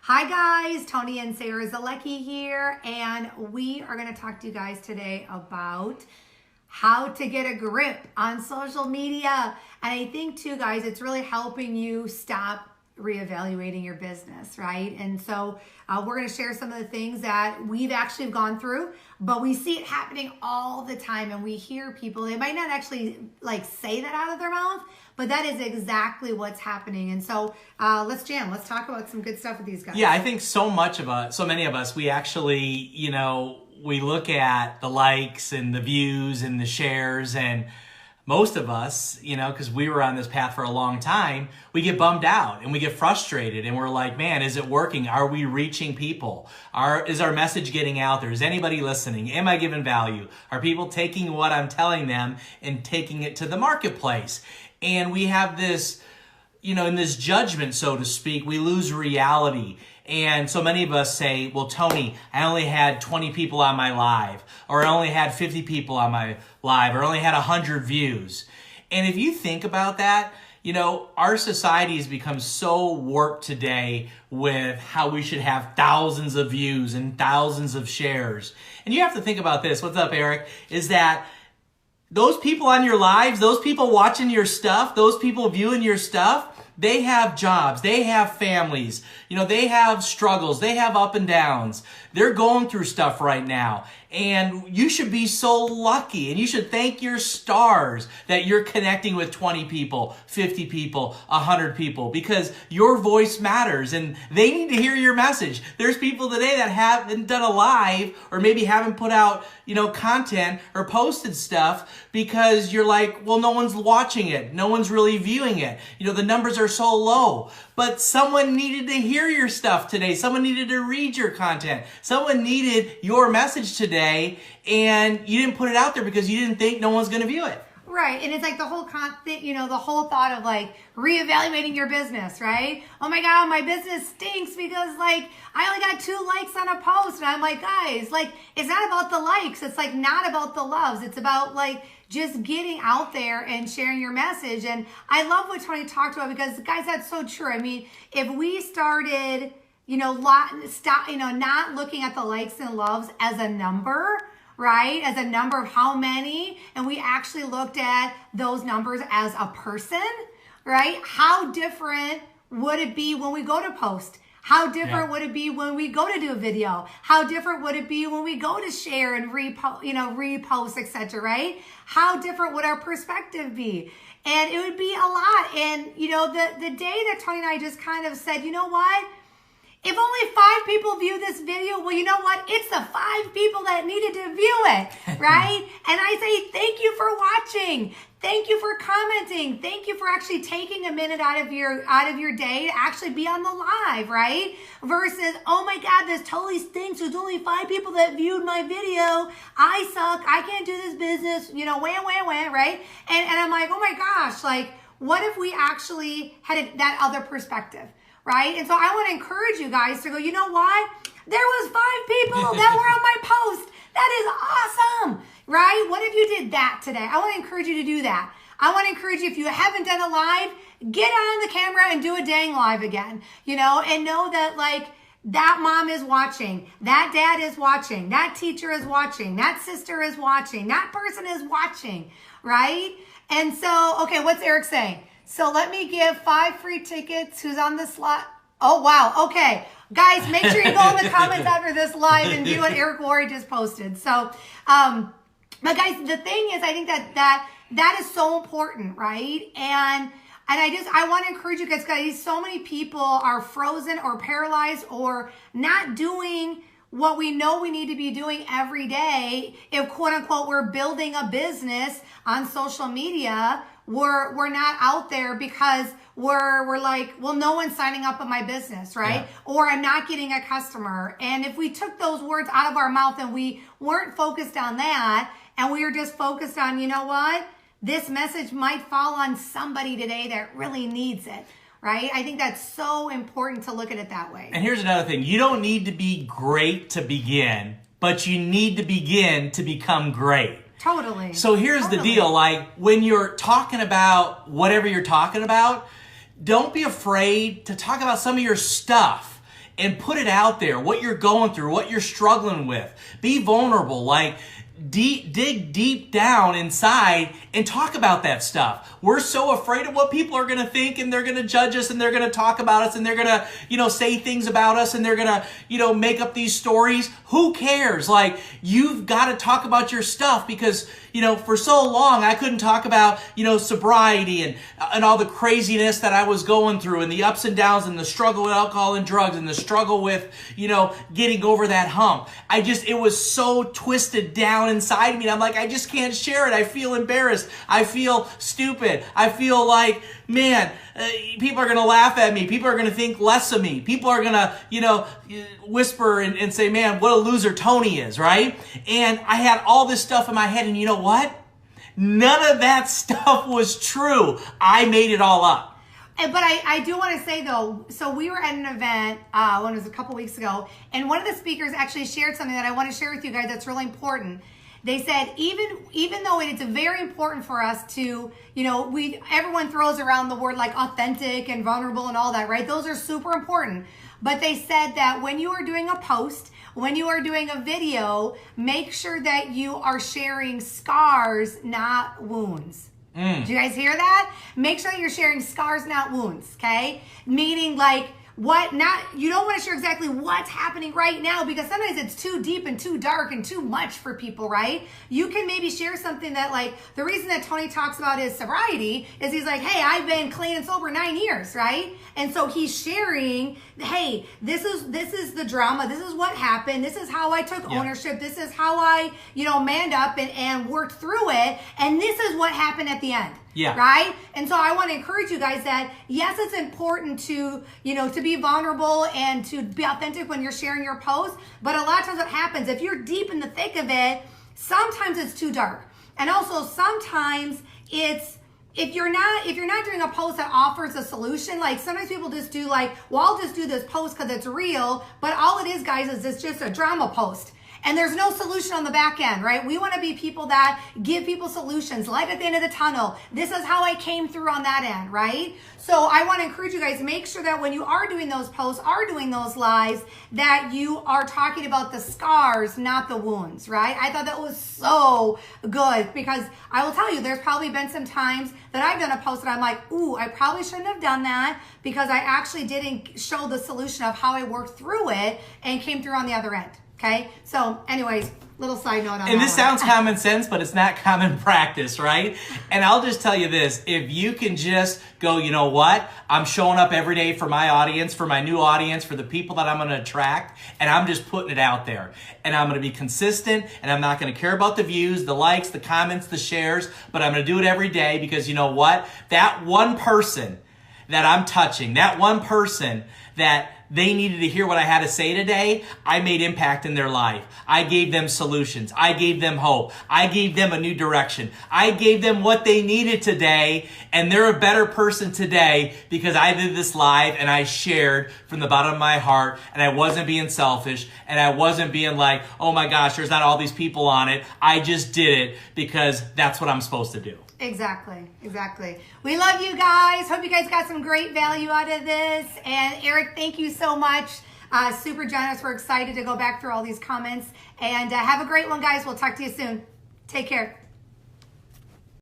Hi guys, Tony and Sarah Zolecki here, and we are going to talk to you guys today about how to get a grip on social media. And I think too, guys, it's really helping you stop reevaluating your business, right? And so we're going to share some of the things that we've actually gone through, but we see it happening all the time, and we hear people, they might not actually like say that out of their mouth, but that is exactly what's happening. And so let's jam. Let's talk about some good stuff with these guys. Yeah, I think so many of us, we actually, we look at the likes and the views and the shares, and most of us, because we were on this path for a long time, we get bummed out and we get frustrated and we're like, man, is it working? Are we reaching people? Is our message getting out there? Is anybody listening? Am I giving value? Are people taking what I'm telling them and taking it to the marketplace? And we have this, in this judgment, so to speak, we lose reality. And so many of us say, well, Tony, I only had 20 people on my live, or I only had 50 people on my live, or I only had 100 views. And if you think about that, our society has become so warped today with how we should have thousands of views and thousands of shares. And you have to think about this. What's up, Eric? Is that those people on your lives, those people watching your stuff, those people viewing your stuff, they have jobs, they have families, they have struggles, they have up and downs. They're going through stuff right now. And you should be so lucky, and you should thank your stars that you're connecting with 20 people, 50 people, 100 people, because your voice matters and they need to hear your message. There's people today that haven't done a live or maybe haven't put out, content or posted stuff because you're like, well, no one's watching it. No one's really viewing it. The numbers are so low. But someone needed to hear your stuff today. Someone needed to read your content. Someone needed your message today, and you didn't put it out there because you didn't think no one's going to view it. Right, and it's like the whole the whole thought of like reevaluating your business, right? Oh my God, my business stinks because I only got 2 likes on a post, and I'm like, guys, it's not about the likes. It's not about the loves. It's about just getting out there and sharing your message. And I love what Tony talked about because, guys, that's so true. I mean, if we started, not looking at the likes and loves as a number, right? As a number of how many, and we actually looked at those numbers as a person, right? How different would it be when we go to post? How different would it be when we go to do a video? How different would it be when we go to share and repost, etc., right? How different would our perspective be? And it would be a lot. And, the day that Tony and I just kind of said, you know what? If only 5 people view this video, well, you know what? It's the 5 people that needed to view it, right? And I say, thank you for watching. Thank you for commenting. Thank you for actually taking a minute out of your day to actually be on the live, right? Versus, oh my God, this totally stinks. There's only 5 people that viewed my video. I suck. I can't do this business. Wham, right? And I'm like, oh my gosh, what if we actually had that other perspective? Right? And so I want to encourage you guys to go, you know what? There was 5 people that were on my post. That is awesome. Right? What if you did that today? I want to encourage you to do that. I want to encourage you, if you haven't done a live, get on the camera and do a dang live again, and know that that mom is watching, that dad is watching, that teacher is watching, that sister is watching, that person is watching, right? And so, okay, what's Eric saying? So let me give 5 free tickets. Who's on the slot? Oh, wow. Okay. Guys, make sure you go in the comments after this live and view what Eric Worre just posted. So, but guys, the thing is, I think that is so important, right? And I want to encourage you guys, so many people are frozen or paralyzed or not doing what we know we need to be doing every day. If quote unquote, we're building a business on social media, we're not out there because we're like, well, no one's signing up on my business, right? Yeah. Or I'm not getting a customer. And if we took those words out of our mouth and we weren't focused on that, and we were just focused on, you know what? This message might fall on somebody today that really needs it, right? I think that's so important to look at it that way. And here's another thing. You don't need to be great to begin, but you need to begin to become great. Totally. So here's the deal. When you're talking about whatever you're talking about, don't be afraid to talk about some of your stuff. and put it out there, what you're going through, what you're struggling with. Be vulnerable, like dig deep down inside and talk about that stuff. We're so afraid of what people are going to think, and they're going to judge us, and they're going to talk about us, and they're going to, say things about us, and they're going to, make up these stories. Who cares? Like, you've got to talk about your stuff because, for so long I couldn't talk about, sobriety and all the craziness that I was going through, and the ups and downs, and the struggle with alcohol and drugs, and the struggle with, getting over that hump. It was so twisted down inside me. And I'm like, I just can't share it. I feel embarrassed. I feel stupid. I feel like, man, people are going to laugh at me. People are going to think less of me. People are going to, whisper and say, man, what a loser Tony is, right? And I had all this stuff in my head, and you know what? None of that stuff was true. I made it all up. But I do want to say, though, so we were at an event, when it was a couple weeks ago, and one of the speakers actually shared something that I want to share with you guys that's really important. They said, even though it's very important for us to, everyone throws around the word like authentic and vulnerable and all that, right? Those are super important. But they said that when you are doing a post, when you are doing a video, make sure that you are sharing scars, not wounds. Do you guys hear that? Make sure that you're sharing scars, not wounds, okay? Meaning like, you don't want to share exactly what's happening right now because sometimes it's too deep and too dark and too much for people, right? You can maybe share something that, like, the reason that Tony talks about his sobriety is he's like, hey, I've been clean and sober 9 years, right? And so he's sharing, hey, this is the drama. This is what happened. This is how I took ownership. This is how I, manned up and worked through it. And this is what happened at the end. Yeah. Right? And so I want to encourage you guys that, yes, it's important to, to be vulnerable and to be authentic when you're sharing your posts. But a lot of times what happens, if you're deep in the thick of it, sometimes it's too dark. And also sometimes if you're not doing a post that offers a solution, like sometimes people just do like, well, I'll just do this post because it's real. But all it is, guys, is it's just a drama post. And there's no solution on the back end, right? We want to be people that give people solutions, light at the end of the tunnel. This is how I came through on that end, right? So I want to encourage you guys, make sure that when you are doing those posts, are doing those lives, that you are talking about the scars, not the wounds, right? I thought that was so good because I will tell you, there's probably been some times that I've done a post and I'm like, ooh, I probably shouldn't have done that because I actually didn't show the solution of how I worked through it and came through on the other end. Okay, so anyways, little side note on that. And this sounds common sense, but it's not common practice, right? And I'll just tell you this, if you can just go, you know what? I'm showing up every day for my audience, for my new audience, for the people that I'm going to attract, and I'm just putting it out there. And I'm going to be consistent, and I'm not going to care about the views, the likes, the comments, the shares, but I'm going to do it every day because you know what? That one person that I'm touching, that one person that they needed to hear what I had to say today, I made impact in their life. I gave them solutions. I gave them hope. I gave them a new direction. I gave them what they needed today, and they're a better person today because I did this live and I shared from the bottom of my heart, and I wasn't being selfish, and I wasn't being like, oh my gosh, there's not all these people on it. I just did it because that's what I'm supposed to do. Exactly. We love you guys. Hope you guys got some great value out of this. And Eric, thank you so much. Super generous. We're excited to go back through all these comments. And have a great one, guys. We'll talk to you soon. Take care.